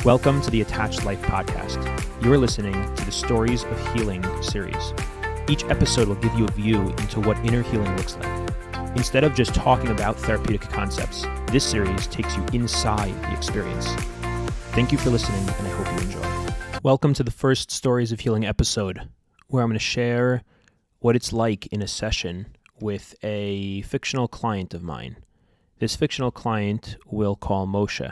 Welcome to the Attached Life podcast. You are listening to the Stories of Healing series. Each episode will give you a view into what inner healing looks like. Instead of just talking about therapeutic concepts, this series takes you inside the experience. Thank you for listening, and I hope you enjoy. Welcome to the first Stories of Healing episode, where I'm going to share what it's like in a session with a fictional client of mine. This fictional client we'll call Moshe.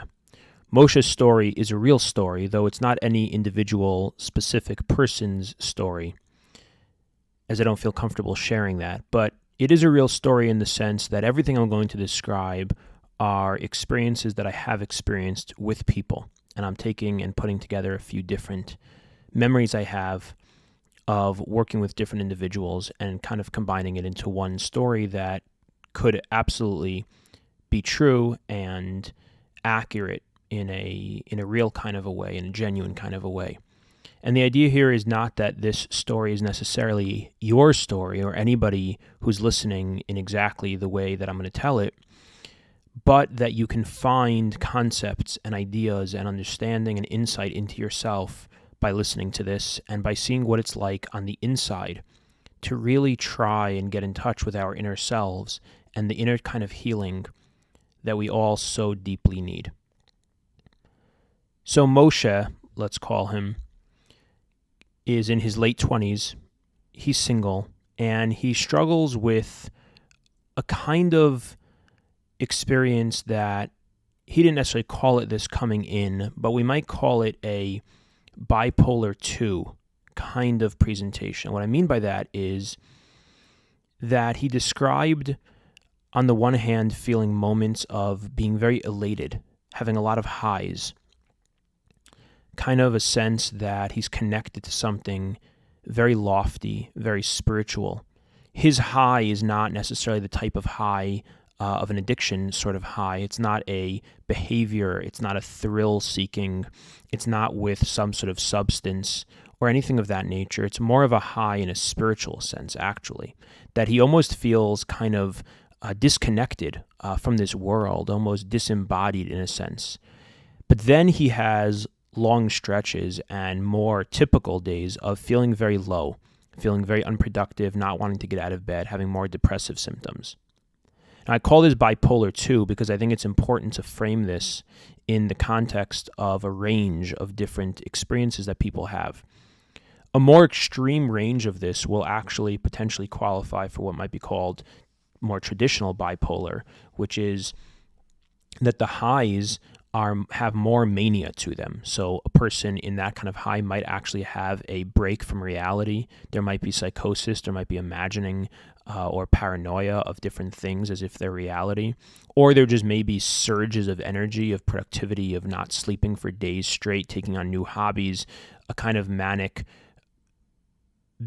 Moshe's story is a real story, though it's not any individual specific person's story, as I don't feel comfortable sharing that. But it is a real story in the sense that everything I'm going to describe are experiences that I have experienced with people. And I'm taking and putting together a few different memories I have of working with different individuals and kind of combining it into one story that could absolutely be true and accurate in a real kind of a way, in a genuine kind of a way. And the idea here is not that this story is necessarily your story or anybody who's listening in exactly the way that I'm going to tell it, but that you can find concepts and ideas and understanding and insight into yourself by listening to this and by seeing what it's like on the inside to really try and get in touch with our inner selves and the inner kind of healing that we all so deeply need. So Moshe, let's call him, is in his late 20s. He's single, and he struggles with a kind of experience that he didn't necessarily call it this coming in, but we might call it a Bipolar 2 kind of presentation. What I mean by that is that he described, on the one hand, feeling moments of being very elated, having a lot of highs, kind of a sense that he's connected to something very lofty, very spiritual. His high is not necessarily the type of high of an addiction sort of high. It's not a behavior. It's not a thrill-seeking. It's not with some sort of substance or anything of that nature. It's more of a high in a spiritual sense, actually, that he almost feels kind of disconnected from this world, almost disembodied in a sense. But then he has long stretches and more typical days of feeling very low, feeling very unproductive, not wanting to get out of bed, having more depressive symptoms. And I call this Bipolar 2 because I think it's important to frame this in the context of a range of different experiences that people have. A more extreme range of this will actually potentially qualify for what might be called more traditional bipolar, which is that the highs have more mania to them. So a person in that kind of high might actually have a break from reality. There might be psychosis, there might be imagining or paranoia of different things as if they're reality. Or there just may be surges of energy, of productivity, of not sleeping for days straight, taking on new hobbies, a kind of manic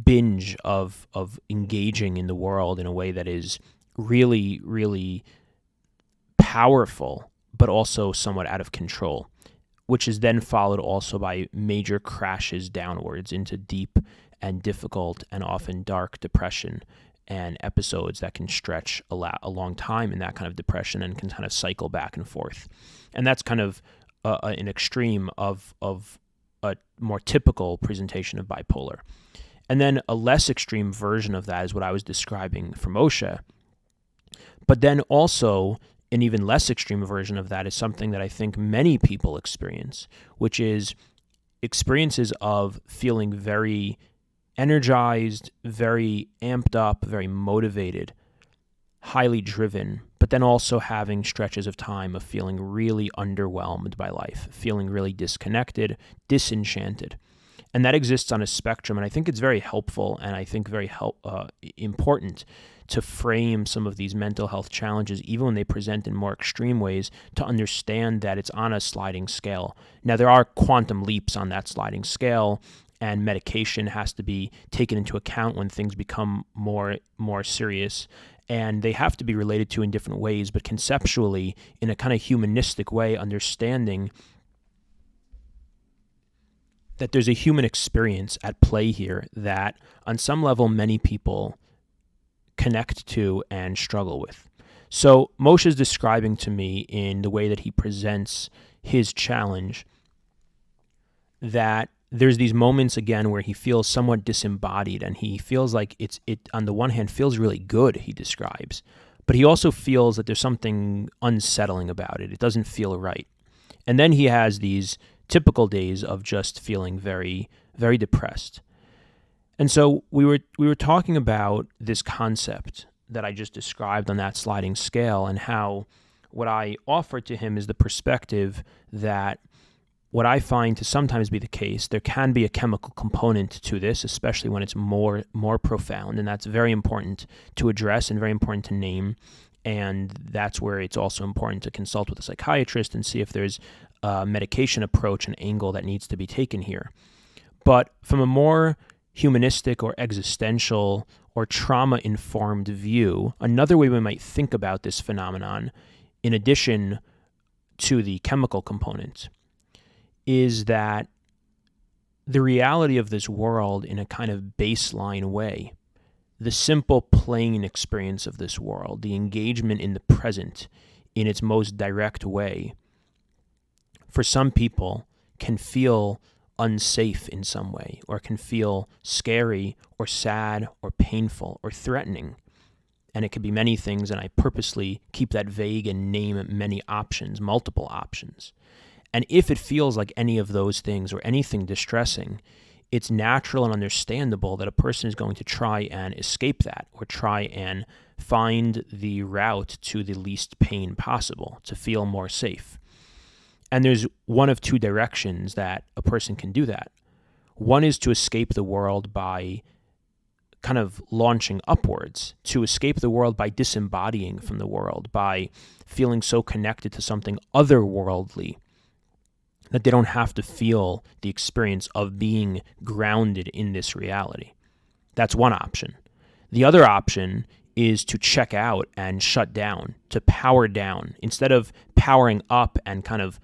binge of engaging in the world in a way that is really, really powerful, but also somewhat out of control, which is then followed also by major crashes downwards into deep and difficult and often dark depression and episodes that can stretch a long time in that kind of depression and can kind of cycle back and forth. And that's kind of an extreme of a more typical presentation of bipolar. And then a less extreme version of that is what I was describing for Moshe. But then also an even less extreme version of that is something that I think many people experience, which is experiences of feeling very energized, very amped up, very motivated, highly driven, but then also having stretches of time of feeling really underwhelmed by life, feeling really disconnected, disenchanted. And that exists on a spectrum, and I think it's very helpful and I think very important to frame some of these mental health challenges, even when they present in more extreme ways, to understand that it's on a sliding scale. Now, there are quantum leaps on that sliding scale, and medication has to be taken into account when things become more serious, and they have to be related to in different ways, but conceptually, in a kind of humanistic way, understanding that there's a human experience at play here that, on some level, many people connect to and struggle with. So Moshe is describing to me in the way that he presents his challenge that there's these moments again where he feels somewhat disembodied, and he feels like it on the one hand feels really good, he describes, but he also feels that there's something unsettling about it. It doesn't feel right. And then he has these typical days of just feeling very, very depressed. And so we were talking about this concept that I just described on that sliding scale, and how what I offered to him is the perspective that what I find to sometimes be the case, there can be a chemical component to this, especially when it's more profound, and that's very important to address and very important to name. And that's where it's also important to consult with a psychiatrist and see if there's a medication approach and angle that needs to be taken here. But from a more humanistic or existential or trauma-informed view, another way we might think about this phenomenon, in addition to the chemical component, is that the reality of this world in a kind of baseline way, the simple, plain experience of this world, the engagement in the present in its most direct way, for some people can feel unsafe in some way, or can feel scary or sad or painful or threatening. And it could be many things, and I purposely keep that vague and name many options, multiple options. And if it feels like any of those things or anything distressing, it's natural and understandable that a person is going to try and escape that, or try and find the route to the least pain possible to feel more safe. And there's one of two directions that a person can do that. One is to escape the world by kind of launching upwards, to escape the world by disembodying from the world, by feeling so connected to something otherworldly that they don't have to feel the experience of being grounded in this reality. That's one option. The other option is to check out and shut down, to power down. Instead of powering up and kind of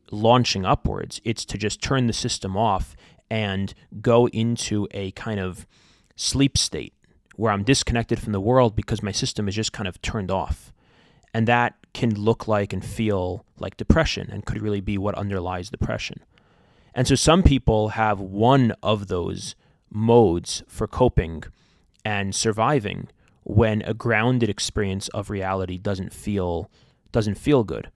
launching upwards, it's to just turn the system off and go into a kind of sleep state where I'm disconnected from the world because my system is just kind of turned off. And that can look like and feel like depression, and could really be what underlies depression. And so some people have one of those modes for coping and surviving when a grounded experience of reality doesn't feel good.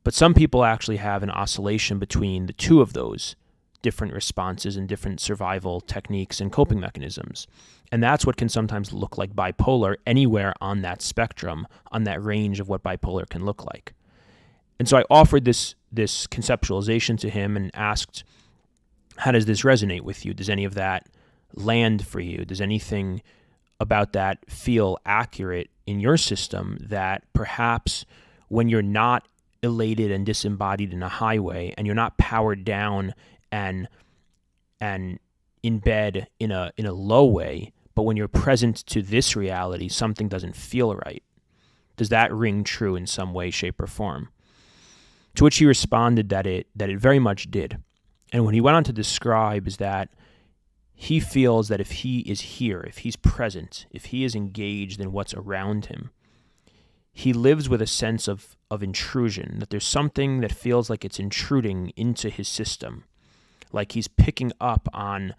But some people actually have an oscillation between the two of those different responses and different survival techniques and coping mechanisms. And that's what can sometimes look like bipolar anywhere on that spectrum, on that range of what bipolar can look like. And so I offered this conceptualization to him and asked, how does this resonate with you? Does any of that land for you? Does anything about that feel accurate in your system, that perhaps when you're not elated and disembodied in a high way, and you're not powered down and in bed in a low way, but when you're present to this reality, something doesn't feel right? Does that ring true in some way, shape, or form? To which he responded that it very much did. And what he went on to describe is that he feels that if he is here, if he's present, if he is engaged in what's around him, he lives with a sense of intrusion, that there's something that feels like it's intruding into his system, like he's picking up on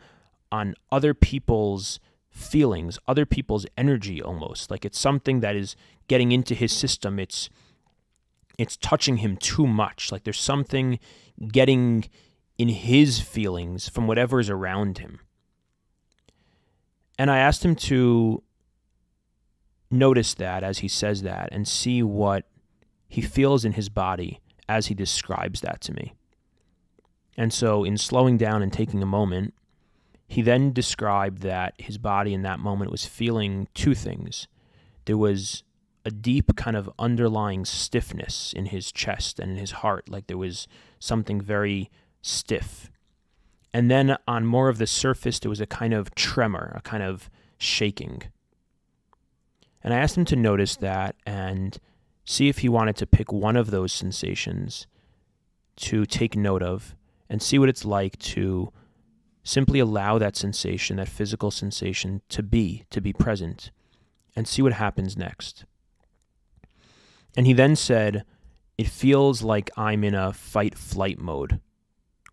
other people's feelings, other people's energy almost, like it's something that is getting into his system. It's touching him too much, like there's something getting in his feelings from whatever is around him. And I asked him to notice that as he says that and see what he feels in his body as he describes that to me. And so in slowing down and taking a moment, he then described that his body in that moment was feeling two things. There was a deep kind of underlying stiffness in his chest and in his heart, like there was something very stiff. And then on more of the surface, there was a kind of tremor, a kind of shaking. And I asked him to notice that and see if he wanted to pick one of those sensations to take note of and see what it's like to simply allow that sensation, that physical sensation, to be present, and see what happens next. And he then said, it feels like I'm in a fight-flight mode,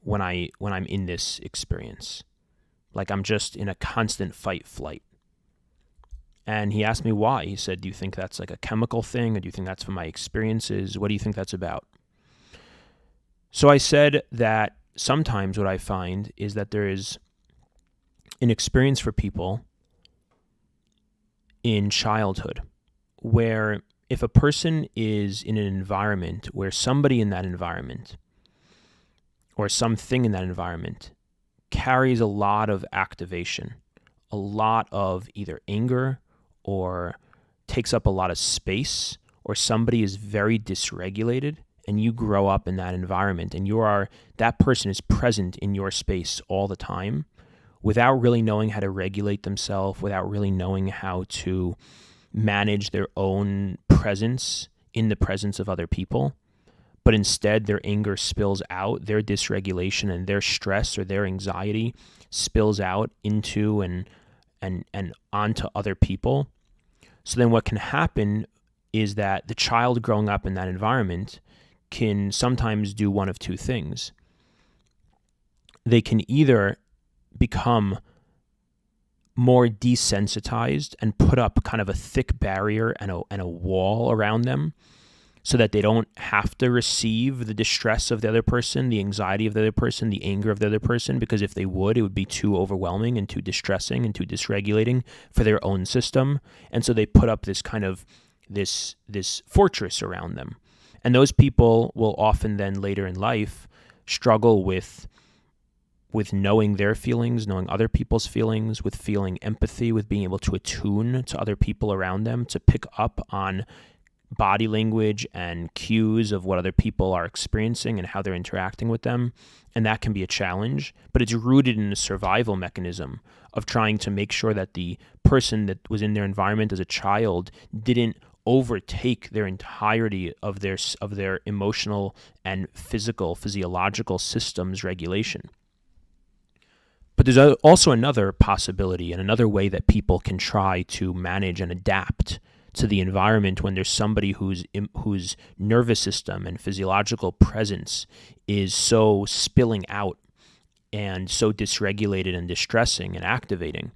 when I'm in this experience. Like I'm just in a constant fight flight. And he asked me why. He said, do you think that's like a chemical thing, or do you think that's from my experiences? What do you think that's about? So I said that sometimes what I find is that there is an experience for people in childhood where if a person is in an environment where somebody in that environment or something in that environment carries a lot of activation, a lot of either anger or takes up a lot of space, or somebody is very dysregulated, and you grow up in that environment and that person is present in your space all the time without really knowing how to regulate themselves, without really knowing how to manage their own presence in the presence of other people, but instead their anger spills out, their dysregulation and their stress or their anxiety spills out into and onto other people. So then what can happen is that the child growing up in that environment can sometimes do one of two things. They can either become more desensitized and put up kind of a thick barrier and a wall around them so that they don't have to receive the distress of the other person, the anxiety of the other person, the anger of the other person, because if they would, it would be too overwhelming and too distressing and too dysregulating for their own system. And so they put up this kind of this fortress around them. And those people will often then later in life struggle with knowing their feelings, knowing other people's feelings, with feeling empathy, with being able to attune to other people around them, to pick up on body language and cues of what other people are experiencing and how they're interacting with them. And that can be a challenge, but it's rooted in a survival mechanism of trying to make sure that the person that was in their environment as a child didn't overtake their entirety of their emotional and physiological systems regulation. But there's also another possibility and another way that people can try to manage and adapt to the environment when there's somebody whose nervous system and physiological presence is so spilling out and so dysregulated and distressing and activating.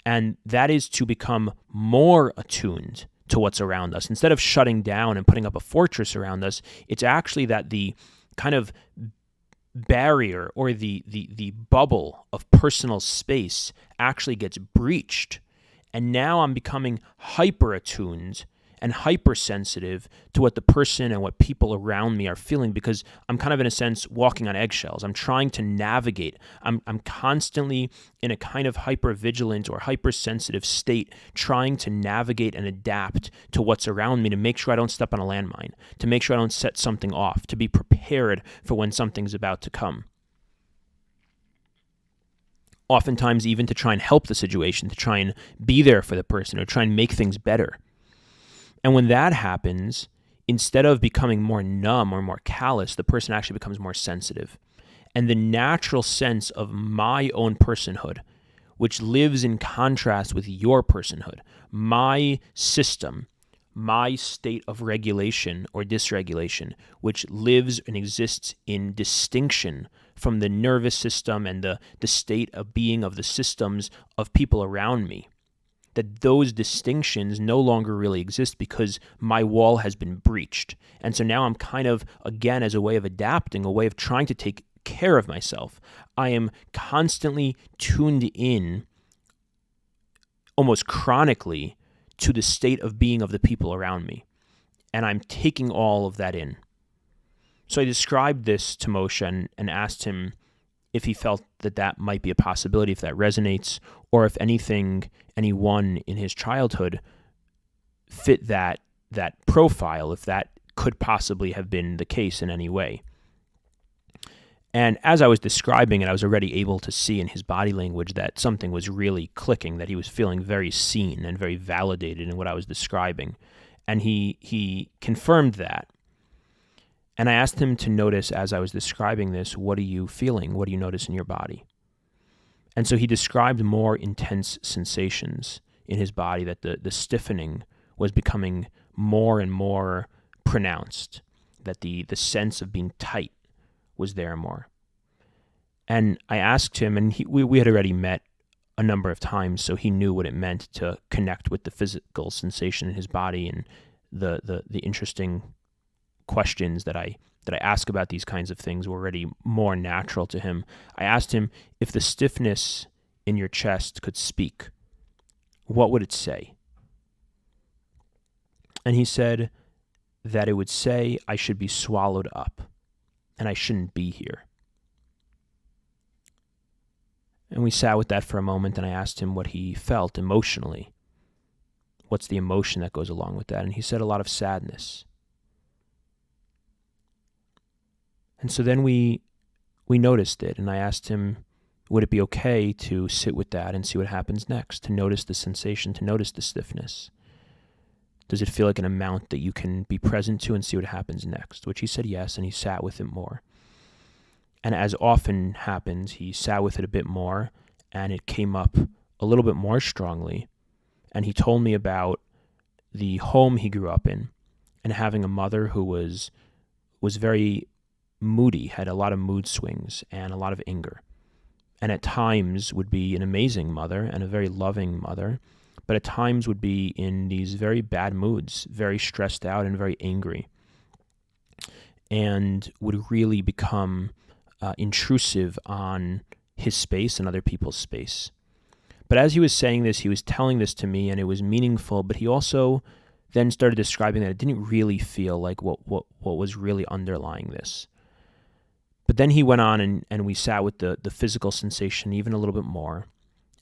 And that is to become more attuned to what's around us. Instead of shutting down and putting up a fortress around us, it's actually that the kind of barrier or the bubble of personal space actually gets breached. And now I'm becoming hyper attuned and hypersensitive to what the person and what people around me are feeling, because I'm kind of, in a sense, walking on eggshells. I'm trying to navigate. I'm constantly in a kind of hypervigilant or hypersensitive state, trying to navigate and adapt to what's around me to make sure I don't step on a landmine, to make sure I don't set something off, to be prepared for when something's about to come. Oftentimes even to try and help the situation, to try and be there for the person or try and make things better. And when that happens, instead of becoming more numb or more callous, the person actually becomes more sensitive. And the natural sense of my own personhood, which lives in contrast with your personhood, my system, my state of regulation or dysregulation, which lives and exists in distinction from the nervous system and the state of being of the systems of people around me, that those distinctions no longer really exist because my wall has been breached. And so now I'm kind of, again, as a way of adapting, a way of trying to take care of myself, I am constantly tuned in, almost chronically, to the state of being of the people around me. And I'm taking all of that in. So I described this to Moshe and asked him if he felt that might be a possibility, if that resonates, or if anyone in his childhood fit that profile, if that could possibly have been the case in any way. And as I was describing it, I was already able to see in his body language that something was really clicking, that he was feeling very seen and very validated in what I was describing. And he confirmed that. And I asked him to notice, as I was describing this, what are you feeling? What do you notice in your body? And so he described more intense sensations in his body, that the stiffening was becoming more and more pronounced, that the sense of being tight was there more. And I asked him, and we had already met a number of times, so he knew what it meant to connect with the physical sensation in his body and the interesting questions that I ask about these kinds of things were already more natural to him. I asked him, if the stiffness in your chest could speak, what would it say? And he said that it would say, I should be swallowed up and I shouldn't be here. And we sat with that for a moment, and I asked him what he felt emotionally. What's the emotion that goes along with that? And he said a lot of sadness. And so then we noticed it, and I asked him, would it be okay to sit with that and see what happens next, to notice the sensation, to notice the stiffness? Does it feel like an amount that you can be present to and see what happens next? Which he said yes, and he sat with it more. And as often happens, he sat with it a bit more, and it came up a little bit more strongly. And he told me about the home he grew up in and having a mother who was very moody, had a lot of mood swings and a lot of anger. And at times would be an amazing mother and a very loving mother, but at times would be in these very bad moods, very stressed out and very angry, and would really become intrusive on his space and other people's space. But as he was saying this, he was telling this to me, and it was meaningful, but he also then started describing that it didn't really feel like what was really underlying this. But then he went on and we sat with the physical sensation even a little bit more.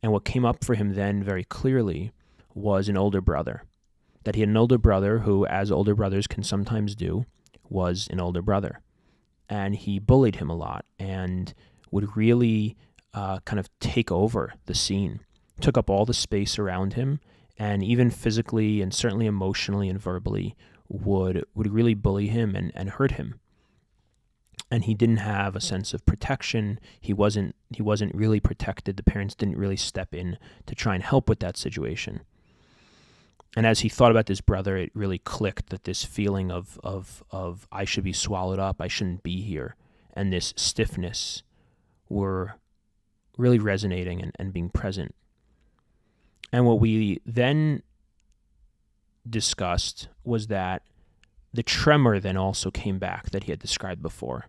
And what came up for him then very clearly was an older brother. That he had an older brother who, as older brothers can sometimes do, was an older brother. And he bullied him a lot and would really kind of take over the scene, took up all the space around him, and even physically and certainly emotionally and verbally would really bully him and hurt him. And he didn't have a sense of protection. He wasn't really protected. The parents didn't really step in to try and help with that situation. And as he thought about this brother, it really clicked that this feeling of I should be swallowed up, I shouldn't be here, and this stiffness were really resonating and being present. And what we then discussed was that the tremor then also came back that he had described before.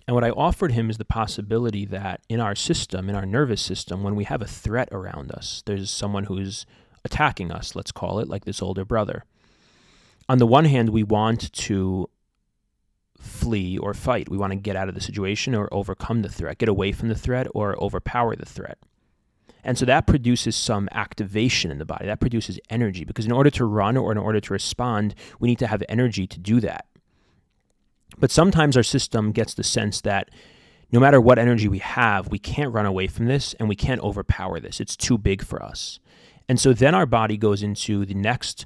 And what I offered him is the possibility that in our system, in our nervous system, when we have a threat around us, there's someone who's attacking us, let's call it, like this older brother. On the one hand, we want to flee or fight. We want to get out of the situation or overcome the threat, get away from the threat or overpower the threat. And so that produces some activation in the body. That produces energy, because in order to run or in order to respond, we need to have energy to do that. But sometimes our system gets the sense that no matter what energy we have, we can't run away from this and we can't overpower this. It's too big for us. And so then our body goes into the next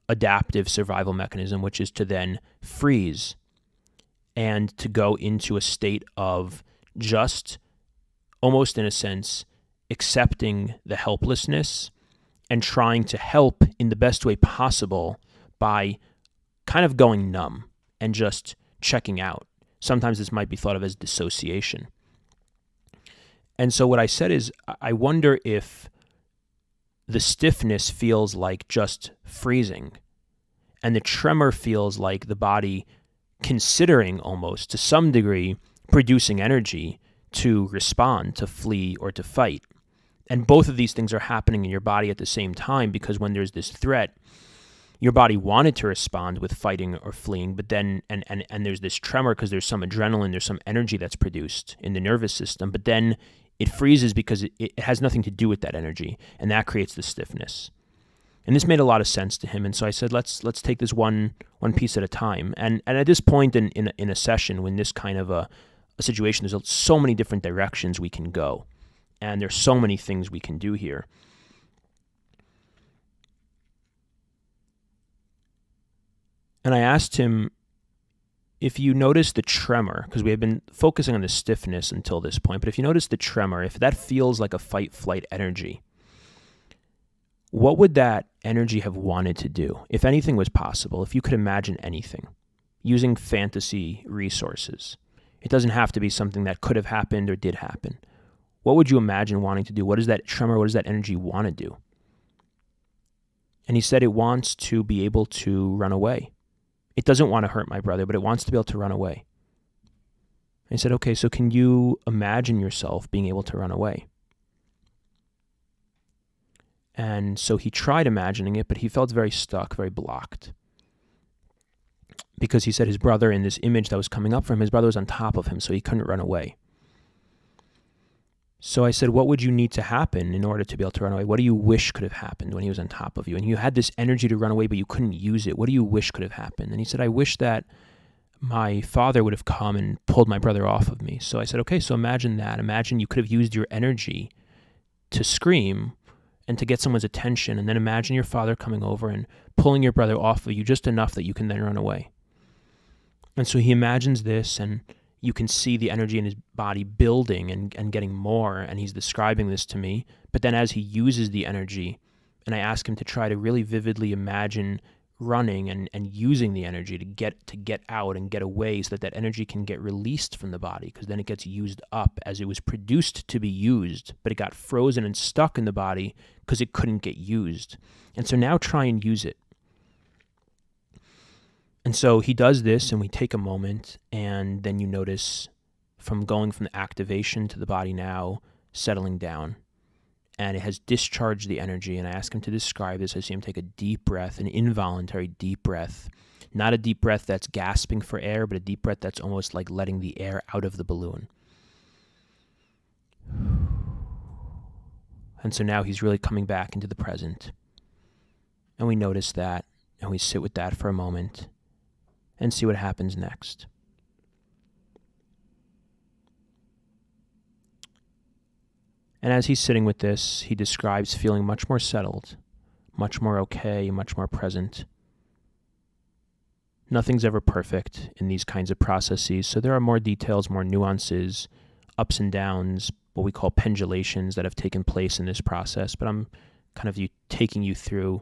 adaptive survival mechanism, which is to then freeze and to go into a state of just almost in a sense accepting the helplessness and trying to help in the best way possible by kind of going numb and just checking out. Sometimes this might be thought of as dissociation. And so what I said is, I wonder if the stiffness feels like just freezing, and the tremor feels like the body considering almost to some degree producing energy to respond, to flee, or to fight. And both of these things are happening in your body at the same time, because when there's this threat, your body wanted to respond with fighting or fleeing, but then, and there's this tremor because there's some adrenaline, there's some energy that's produced in the nervous system, but then it freezes because it has nothing to do with that energy, and that creates the stiffness. And this made a lot of sense to him, and so I said, let's take this one piece at a time. And at this point in a session, when this kind of a situation, there's so many different directions we can go, and there's so many things we can do here. And I asked him, if you notice the tremor, because we have been focusing on the stiffness until this point, but if you notice the tremor, if that feels like a fight-flight energy, what would that energy have wanted to do? If anything was possible, if you could imagine anything, using fantasy resources, It doesn't have to be something that could have happened or did happen. What would you imagine wanting to do? What does that tremor, what does that energy want to do? And he said it wants to be able to run away. It doesn't want to hurt my brother, but it wants to be able to run away. And I said, okay, so can you imagine yourself being able to run away? And so he tried imagining it, but he felt very stuck, very blocked. Because he said his brother, in this image that was coming up for him, his brother was on top of him, so he couldn't run away. So I said, what would you need to happen in order to be able to run away? What do you wish could have happened when he was on top of you? And you had this energy to run away, but you couldn't use it. What do you wish could have happened? And he said, I wish that my father would have come and pulled my brother off of me. So I said, okay, so imagine that. Imagine you could have used your energy to scream and to get someone's attention, and then imagine your father coming over and pulling your brother off of you just enough that you can then run away. And so he imagines this, and you can see the energy in his body building and getting more, and he's describing this to me. But then as he uses the energy, and I ask him to try to really vividly imagine running and using the energy to get out and get away, so that that energy can get released from the body, because then it gets used up as it was produced to be used, but it got frozen and stuck in the body because it couldn't get used. And so now try and use it. And so he does this, and we take a moment, and then you notice from going from the activation to the body now settling down. And it has discharged the energy, and I ask him to describe this. I see him take a deep breath, an involuntary deep breath. Not a deep breath that's gasping for air, but a deep breath that's almost like letting the air out of the balloon. And so now he's really coming back into the present. And we notice that, and we sit with that for a moment and see what happens next. And as he's sitting with this, he describes feeling much more settled, much more okay, much more present. Nothing's ever perfect in these kinds of processes, so there are more details, more nuances, ups and downs, what we call pendulations that have taken place in this process, but I'm kind of taking you through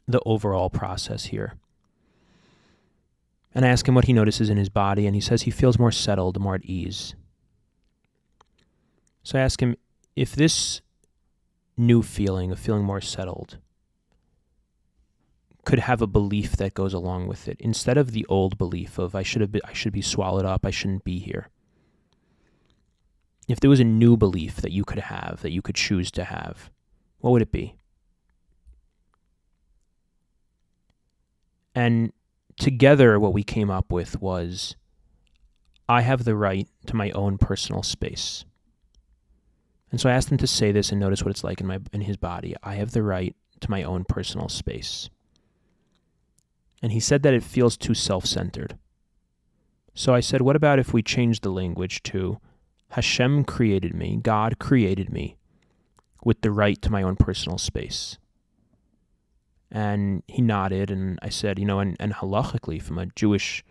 the overall process here. And I ask him what he notices in his body, and he says he feels more settled, more at ease. So I ask him if this new feeling of feeling more settled could have a belief that goes along with it, instead of the old belief of I should be swallowed up, I shouldn't be here. If there was a new belief that you could have, that you could choose to have, what would it be? And together what we came up with was, I have the right to my own personal space. And so I asked him to say this and notice what it's like in his body. I have the right to my own personal space. And he said that it feels too self-centered. So I said, what about if we change the language to Hashem created me, God created me with the right to my own personal space? And he nodded, and I said, and halachically, from a Jewish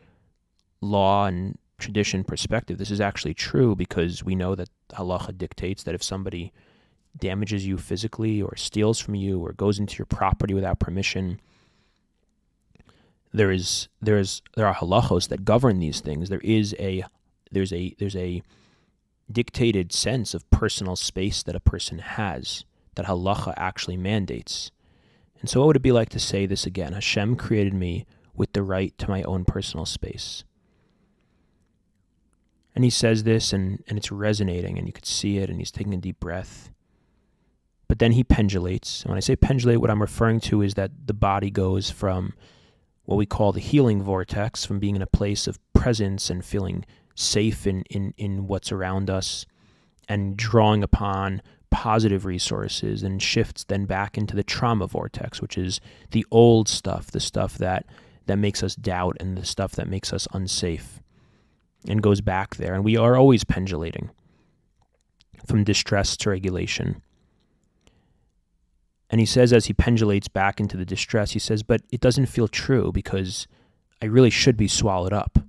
law and tradition perspective, this is actually true, because we know that halacha dictates that if somebody damages you physically or steals from you or goes into your property without permission, there are halachos that govern these things. There's a dictated sense of personal space that a person has that halacha actually mandates. And so what would it be like to say this again? Hashem created me with the right to my own personal space. And he says this, and it's resonating, and you could see it, and he's taking a deep breath. But then he pendulates. And when I say pendulate, what I'm referring to is that the body goes from what we call the healing vortex, from being in a place of presence and feeling safe in what's around us, and drawing upon positive resources, and shifts then back into the trauma vortex, which is the old stuff, the stuff that makes us doubt, and the stuff that makes us unsafe, and goes back there. And we are always pendulating from distress to regulation. And he says, as he pendulates back into the distress, he says, but it doesn't feel true, because I really should be swallowed up.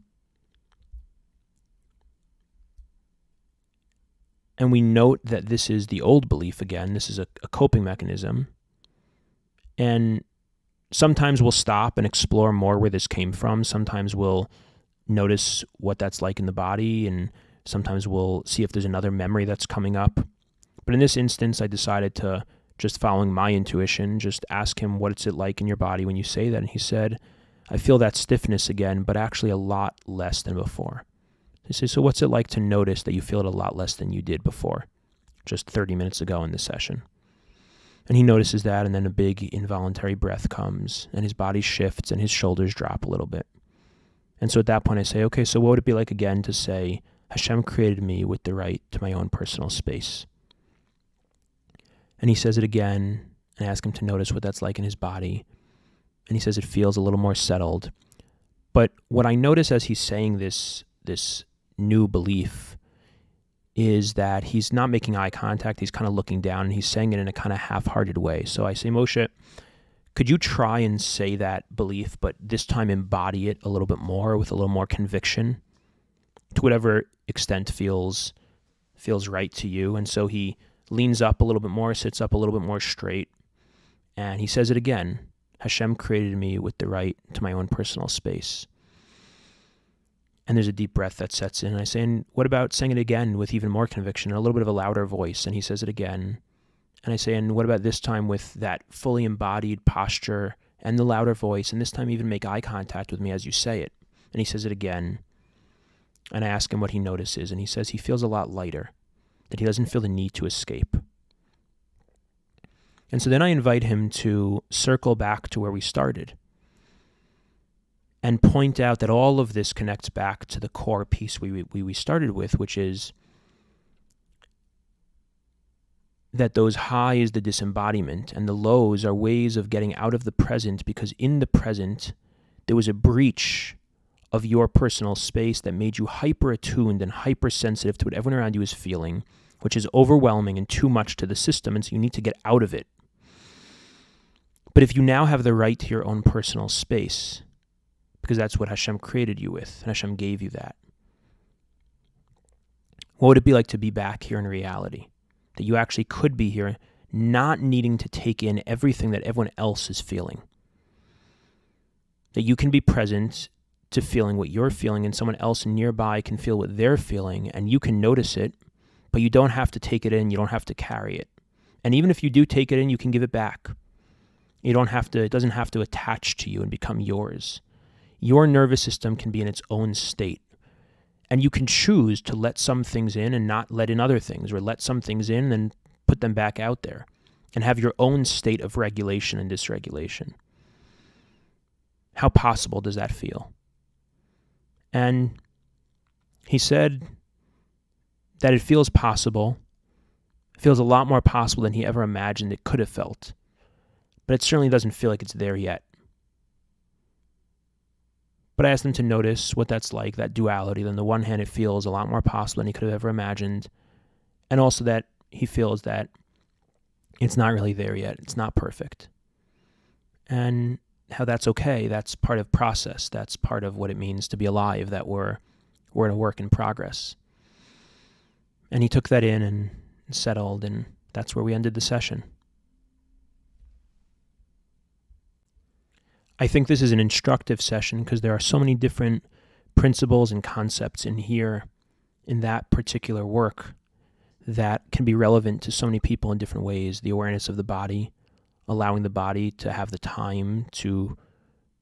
And we note that this is the old belief again. This is a coping mechanism. And sometimes we'll stop and explore more where this came from. Sometimes we'll notice what that's like in the body, and sometimes we'll see if there's another memory that's coming up. But in this instance, I decided to, just following my intuition, just ask him, what's it like in your body when you say that? And he said, I feel that stiffness again, but actually a lot less than before. He said, so what's it like to notice that you feel it a lot less than you did before, just 30 minutes ago in this session? And he notices that, and then a big involuntary breath comes, and his body shifts, and his shoulders drop a little bit. And so at that point I say, okay, so what would it be like again to say, Hashem created me with the right to my own personal space? And he says it again, and I ask him to notice what that's like in his body. And he says it feels a little more settled. But what I notice as he's saying this new belief is that he's not making eye contact. He's kind of looking down, and he's saying it in a kind of half-hearted way. So I say, Moshe, could you try and say that belief, but this time embody it a little bit more with a little more conviction to whatever extent feels right to you? And so he leans up a little bit more, sits up a little bit more straight, and he says it again. Hashem created me with the right to my own personal space. And there's a deep breath that sets in. And I say, and what about saying it again with even more conviction and a little bit of a louder voice? And he says it again. And I say, and what about this time with that fully embodied posture and the louder voice? And this time even make eye contact with me as you say it. And he says it again. And I ask him what he notices. And he says he feels a lot lighter, that he doesn't feel the need to escape. And so then I invite him to circle back to where we started and point out that all of this connects back to the core piece we started with, which is that those highs, the disembodiment, and the lows are ways of getting out of the present, because in the present there was a breach of your personal space that made you hyper-attuned and hypersensitive to what everyone around you is feeling, which is overwhelming and too much to the system, and so you need to get out of it. But if you now have the right to your own personal space, because that's what Hashem created you with, and Hashem gave you that, what would it be like to be back here in reality? That you actually could be here, not needing to take in everything that everyone else is feeling. That you can be present to feeling what you're feeling, and someone else nearby can feel what they're feeling, and you can notice it, but you don't have to take it in, you don't have to carry it. And even if you do take it in, you can give it back. You don't have to, it doesn't have to attach to you and become yours. Your nervous system can be in its own state. And you can choose to let some things in and not let in other things, or let some things in and put them back out there, and have your own state of regulation and dysregulation. How possible does that feel? And he said that it feels possible. It feels a lot more possible than he ever imagined it could have felt. But it certainly doesn't feel like it's there yet. But I asked him to notice what that's like, that duality. On the one hand, it feels a lot more possible than he could have ever imagined. And also that he feels that it's not really there yet. It's not perfect. And how that's okay. That's part of process. That's part of what it means to be alive, that we're in a work in progress. And he took that in and settled, and that's where we ended the session. I think this is an instructive session because there are so many different principles and concepts in here, in that particular work, that can be relevant to so many people in different ways. The awareness of the body, allowing the body to have the time to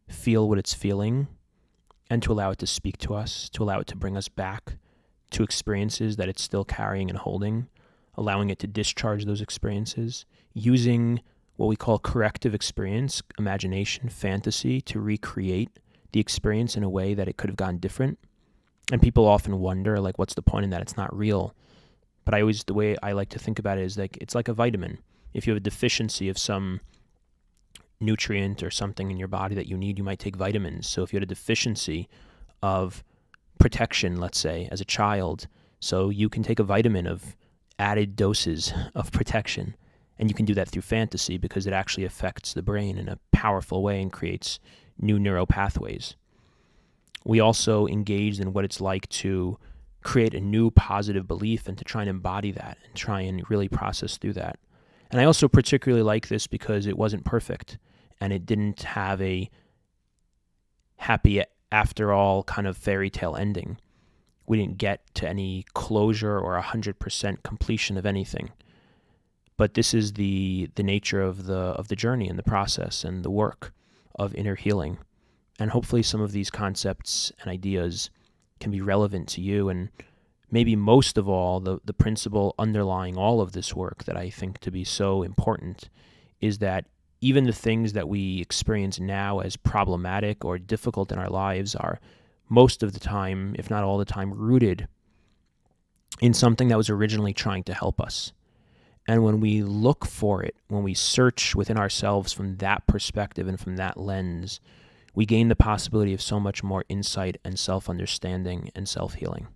feel what it's feeling, and to allow it to speak to us, to allow it to bring us back to experiences that it's still carrying and holding, allowing it to discharge those experiences, using what we call corrective experience, imagination, fantasy, to recreate the experience in a way that it could have gone different. And people often wonder, like, what's the point in that? It's not real. But the way I like to think about it is like, it's like a vitamin. If you have a deficiency of some nutrient or something in your body that you need, you might take vitamins. So if you had a deficiency of protection, let's say, as a child, so you can take a vitamin of added doses of protection. And you can do that through fantasy because it actually affects the brain in a powerful way and creates new neural pathways. We also engaged in what it's like to create a new positive belief and to try and embody that and try and really process through that. And I also particularly like this because it wasn't perfect and it didn't have a happy after all kind of fairy tale ending. We didn't get to any closure or 100% completion of anything. But this is the nature of the journey and the process and the work of inner healing. And hopefully some of these concepts and ideas can be relevant to you. And maybe most of all, the principle underlying all of this work that I think to be so important is that even the things that we experience now as problematic or difficult in our lives are most of the time, if not all the time, rooted in something that was originally trying to help us. And when we look for it, when we search within ourselves from that perspective and from that lens, we gain the possibility of so much more insight and self-understanding and self-healing.